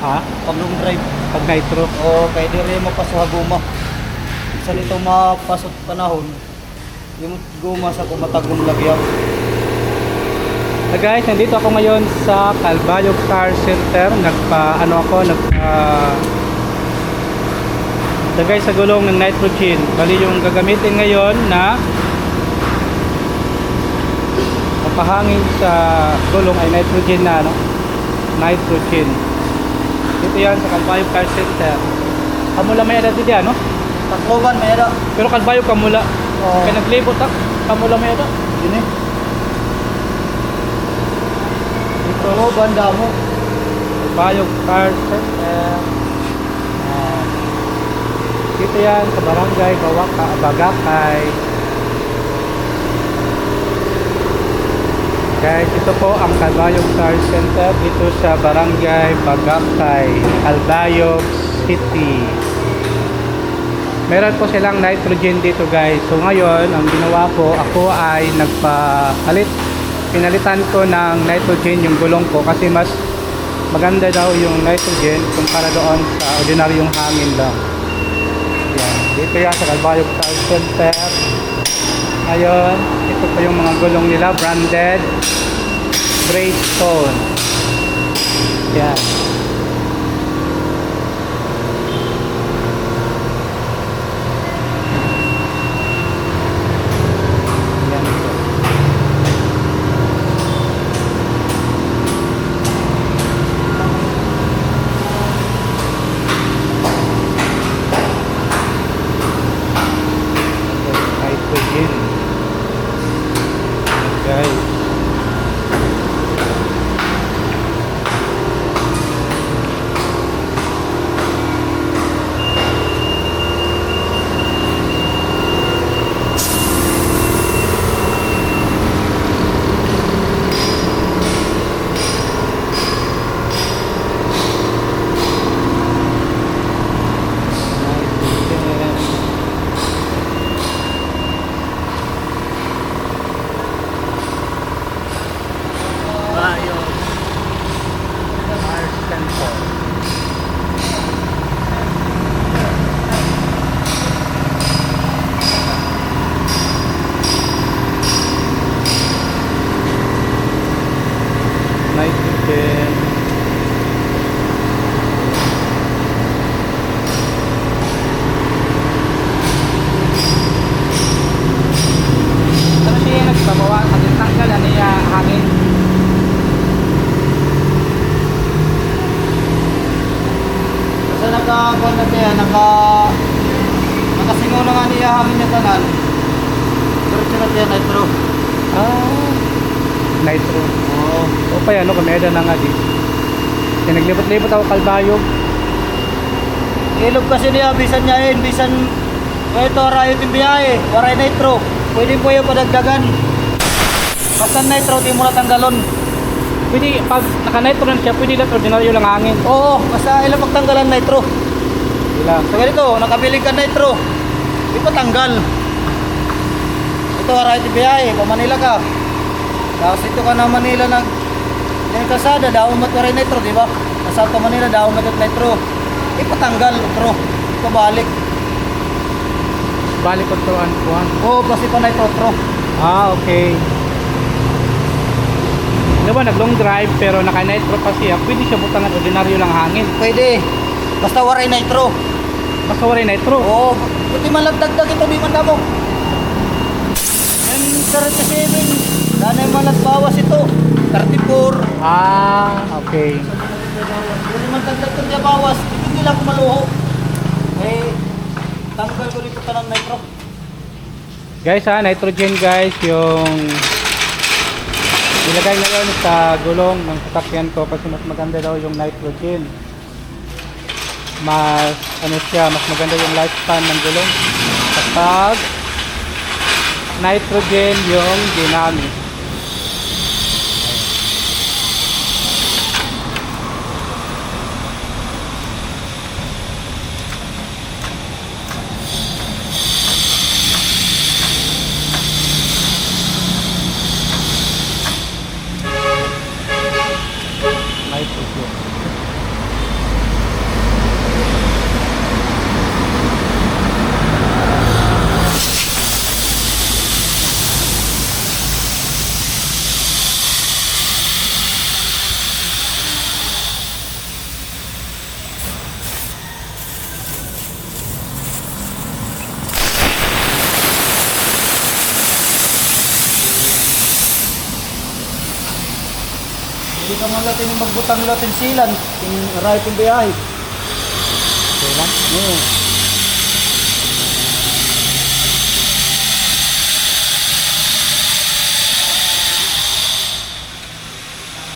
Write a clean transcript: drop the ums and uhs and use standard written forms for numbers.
Ha? Pag long drive. Pag nitro. O kaya di rin mapasuha guma. Sa nito mapasot panahon, yung guma sa kumatagong lagyaw. Guys, nandito ako ngayon sa Calvario Car Center. Lagay sa gulong ng nitrogen. Bali yung gagamitin ngayon na mapahangin sa gulong ay nitrogen na, no? Nitrogen. Dito yan sa Calvario Car Center. Kamula may edad dito yan, no? Takloban, mayroon. Pero Calvario kamula. Oo. Kaya naglibot ha. Kamula may edad. Yun eh. Ito, banda mo. Calvario Car Center. Dito yan sa barangay Bagakay. Guys, ito po ang Calvario Car Center dito sa barangay Bagakay, Calvario City. Meron po silang nitrogen dito guys. So ngayon, ang ginawa ko, ako ay pinalitan ko ng nitrogen yung gulong ko kasi mas maganda daw yung nitrogen kumpara doon sa ordinaryong hangin lang. Yan. Dito yan sa Calvario Car Center. Ngayon, ito po yung mga gulong nila, branded Greystone. Yan. Yan po. Nitrogen. Guys. Nitrogen. Ano siya nagbabawa sa tanggal ano niya hangin. Kasi nakakuha na siya, nakasingaw na nga niya hangin niya tanan. Diretso na siya, nitro. Nitro. Oo. O pa yan, no? Kumeda na nga di. Kaya naglibot-libot ako Calvario. Ilog kasi niya, bisan niya yun, bisan ito, rayot yung biyahe, waray nitro. Pwede po yung padagdagan. Basta nitro, di mo natanggalon. Pwede, pag naka-nitro na siya, pwede lang ordinaryo lang hangin. Oo, basta ilang pagtanggalan nitro. Ilang. So ganito, nakabili ka nitro, di pa tanggal. Ito, rayot yung biyahe, pa Manila ka. Tapos ito ka na Manila yung kalsada, daw matwaray nitro, di ba? Nasa pa Manila, daw matot nitro. Ipatanggal, nitro. Ito balik. Balik ko turuan ko. Oo, plus ito nitro, nitro. Okay. Diba, nag-long drive pero naka-nitro pa siya, pwede siya butangan ordinaryo lang hangin. Pwede. Basta waray nitro. Basta wala yung nitro. Oo, buti man lang dagdag ito, di man damo. Yan, 37. Danay man lang bawas ito. 34. Okay. Buti man dagdag ito niya bawas. Hindi lang kumaluho. Eh, tanggal ko dito ng nitro. Guys nitrogen guys, yung nilagay ngayon sa gulong ng sasakyan ko kasi mas maganda daw yung nitrogen. Mas mas maganda yung lifespan ng gulong kapag nitrogen yung ginamit. Nitrogen. ka man natin yung magbutang natin silan. Yung right yung biyahe. Okay lang. Oo.